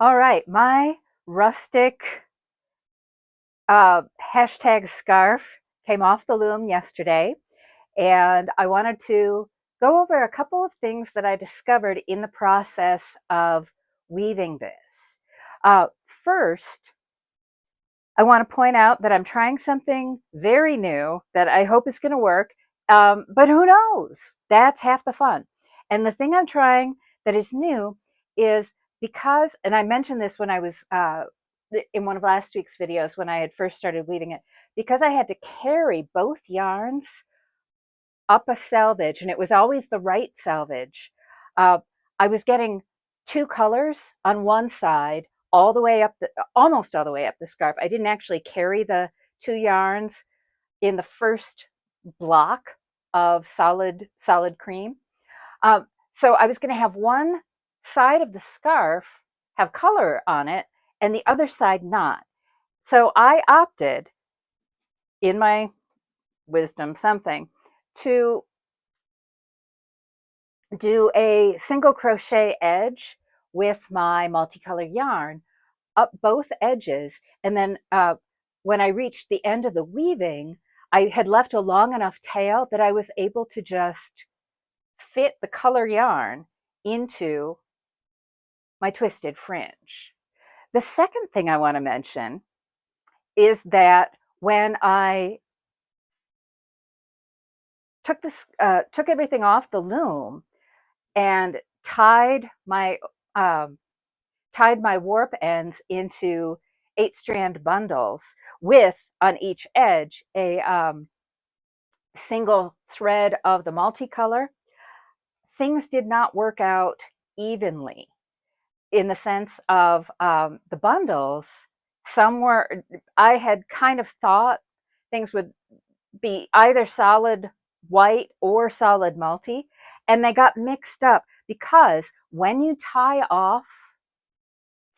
All right, my rustic hashtag scarf came off the loom yesterday, and I wanted to go over a couple of things that I discovered in the process of weaving this. First, I want to point out that I'm trying something very new that I hope is going to work, but who knows? That's half the fun. And the thing I'm trying that is new is because, and I mentioned this when I was in one of last week's videos when I had first started weaving it, because I had to carry both yarns up a selvage, and it was always the right selvage. Uh, I was getting two colors on one side, all the way up, almost all the way up the scarf. I didn't actually carry the two yarns in the first block of solid cream. So I was going to have one side of the scarf have color on it, and the other side not. So I opted, in my wisdom, to do a single crochet edge with my multicolored yarn up both edges. And then when I reached the end of the weaving, I had left a long enough tail that I was able to just fit the color yarn into my twisted fringe. The second thing I want to mention is that when I took everything off the loom and um, tied my warp ends into 8-strand bundles with on each edge a single thread of the multicolor, things did not work out evenly in the sense of the bundles. I had kind of thought things would be either solid white or solid multi, and they got mixed up because when you tie off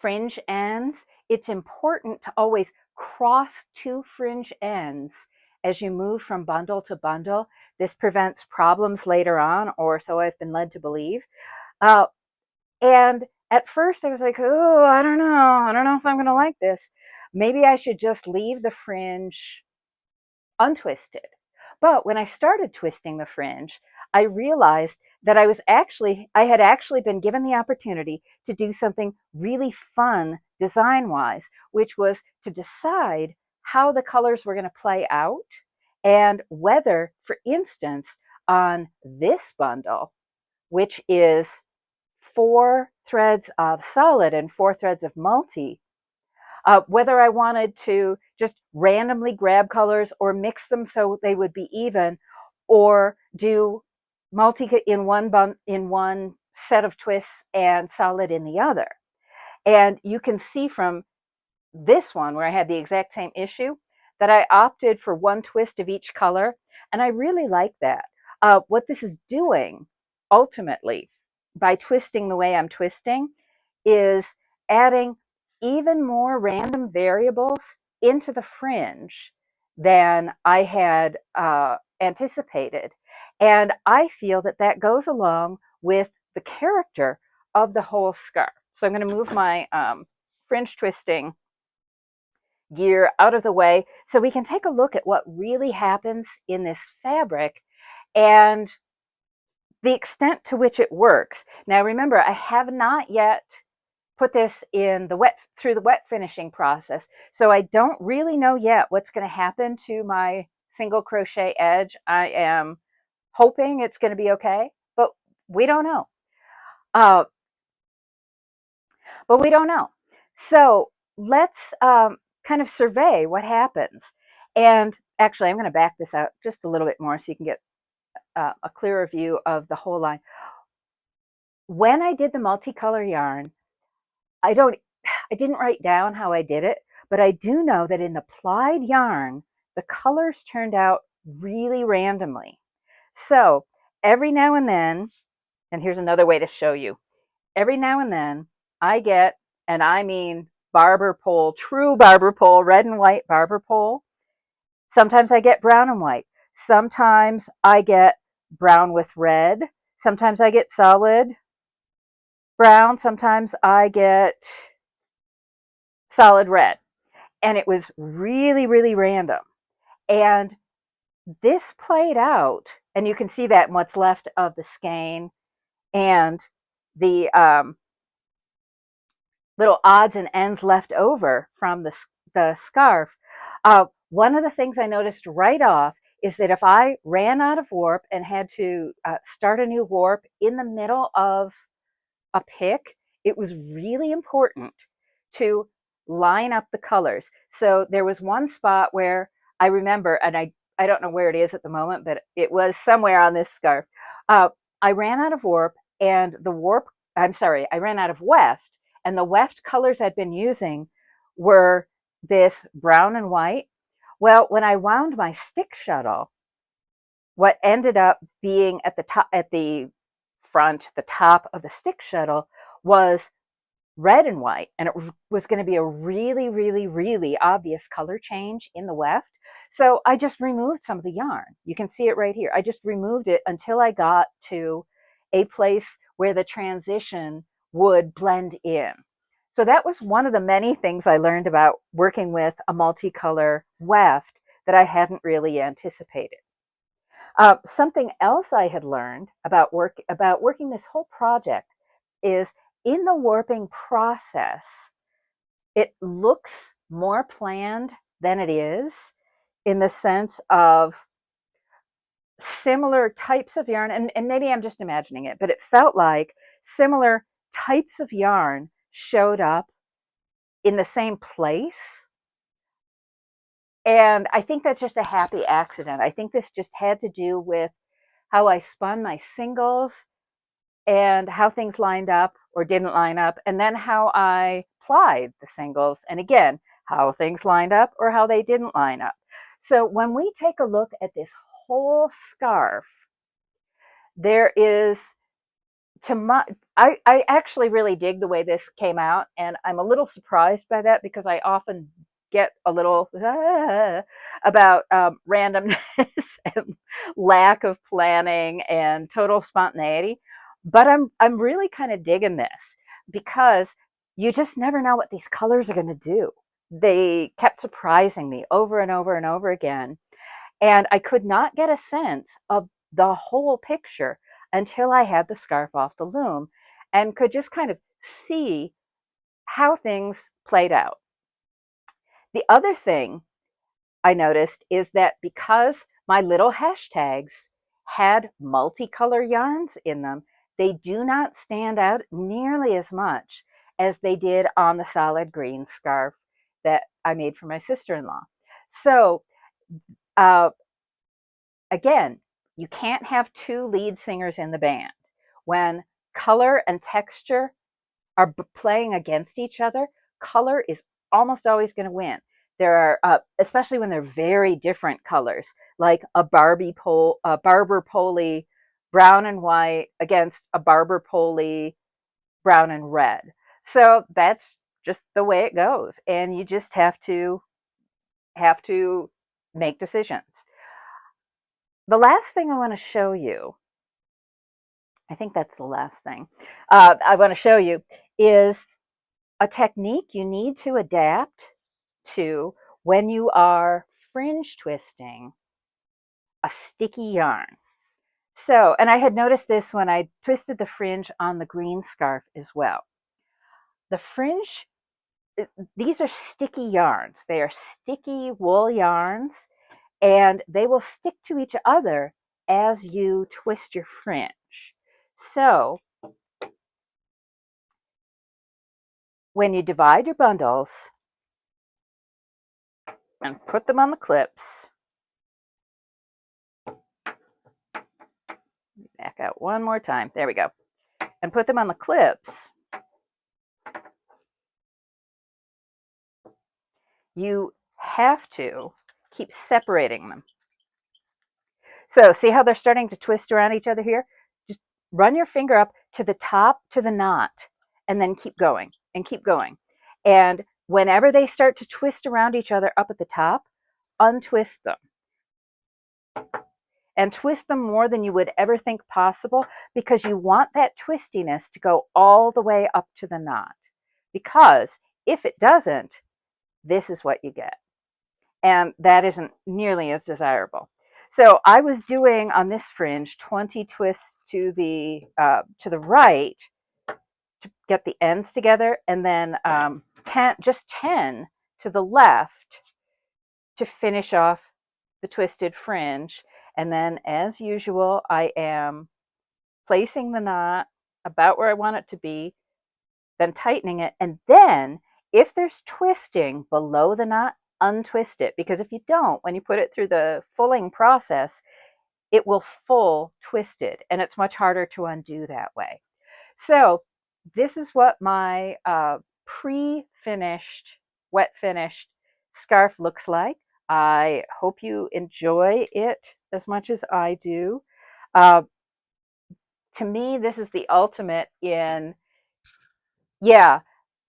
fringe ends, it's important to always cross two fringe ends as you move from bundle to bundle. This prevents problems later on, or so I've been led to believe. Uh, and at first I was like, oh, I don't know. I don't know if I'm going to like this. Maybe I should just leave the fringe untwisted. But when I started twisting the fringe, I realized that I had actually been given the opportunity to do something really fun design wise, which was to decide how the colors were going to play out and whether, for instance, on this bundle, which is 4 threads of solid and 4 threads of multi, whether I wanted to just randomly grab colors or mix them so they would be even, or do multi in one set of twists and solid in the other. And you can see from this one where I had the exact same issue that I opted for one twist of each color, and I really like that. What this is doing ultimately by twisting the way I'm twisting is adding even more random variables into the fringe than I had anticipated. And I feel that that goes along with the character of the whole scarf. So I'm going to move my fringe twisting gear out of the way so we can take a look at what really happens in this fabric and the extent to which it works. Now remember, I have not yet put this in through the wet finishing process, so I don't really know yet what's going to happen to my single crochet edge. I am hoping it's going to be okay, but we don't know. Uh, but we don't know. So let's kind of survey what happens. And actually, I'm going to back this out just a little bit more so you can get a clearer view of the whole line. When I did the multicolor yarn, I didn't write down how I did it, but I do know that in the Plaid yarn, the colors turned out really randomly. So every now and then, and here's another way to show you, every now and then I get, and I mean barber pole, true barber pole, red and white barber pole. Sometimes I get brown and white. Sometimes I get brown with red. Sometimes I get solid brown. Sometimes I get solid red. And it was really, really random. And this played out, and you can see that in what's left of the skein and the little odds and ends left over from the scarf. One of the things I noticed right off is that if I ran out of warp and had to start a new warp in the middle of a pick, it was really important to line up the colors. So there was one spot where I remember, and I don't know where it is at the moment, but it was somewhere on this scarf. I ran out of warp, and I ran out of weft, and the weft colors I'd been using were this brown and white. Well, when I wound my stick shuttle, what ended up being at the front, the top of the stick shuttle was red and white, and it was going to be a really, really, really obvious color change in the weft. So I just removed some of the yarn. You can see it right here. I just removed it until I got to a place where the transition would blend in. So that was one of the many things I learned about working with a multicolor weft that I hadn't really anticipated. Something else I had learned about working this whole project is in the warping process, it looks more planned than it is, in the sense of similar types of yarn, and maybe I'm just imagining it, but it felt like similar types of yarn showed up in the same place. And I think that's just a happy accident. I think this just had to do with how I spun my singles and how things lined up or didn't line up, and then how I plied the singles, and again, how things lined up or how they didn't line up. So when we take a look at this whole scarf, there is, to my, I actually really dig the way this came out, and I'm a little surprised by that because I often get a little about randomness and lack of planning and total spontaneity. But I'm really kind of digging this because you just never know what these colors are going to do. They kept surprising me over and over and over again, and I could not get a sense of the whole picture until I had the scarf off the loom and could just kind of see how things played out. The other thing I noticed is that because my little hashtags had multicolor yarns in them, they do not stand out nearly as much as they did on the solid green scarf that I made for my sister-in-law. So uh, again, you can't have two lead singers in the band. When color and texture are playing against each other, color is almost always going to win. There are, especially when they're very different colors, like a barber-poling brown and white against a barber-poling brown and red. So that's just the way it goes, and you just have to make decisions. The last thing I want to show you, I think that's the last thing I want to show you, is a technique you need to adapt to when you are fringe twisting a sticky yarn. So, and I had noticed this when I twisted the fringe on the green scarf as well. The fringe, these are sticky yarns. They are sticky wool yarns, and they will stick to each other as you twist your fringe. So when you divide your bundles and put them on the clips, back out one more time, there we go, and put them on the clips, you have to keep separating them. So see how they're starting to twist around each other here? Just run your finger up to the top, to the knot, and then keep going and keep going. And whenever they start to twist around each other up at the top, untwist them. And twist them more than you would ever think possible, because you want that twistiness to go all the way up to the knot. Because If it doesn't, this is what you get. And that isn't nearly as desirable. So I was doing on this fringe 20 twists to the right to get the ends together, and then 10 to the left to finish off the twisted fringe. And then, as usual, I am placing the knot about where I want it to be, then tightening it, and then if there's twisting below the knot, untwist it, because if you don't, when you put it through the fulling process, it will full twisted, and it's much harder to undo that way. So this is what my pre-finished, wet finished scarf looks like. I hope you enjoy it as much as I do. Uh, to me, this is the ultimate in, yeah,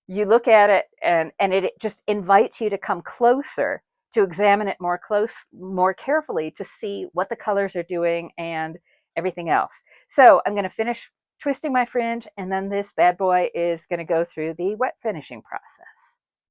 you look at it and it just invites you to come closer, to examine it more carefully, to see what the colors are doing and everything else. So I'm going to finish twisting my fringe, and then this bad boy is going to go through the wet finishing process.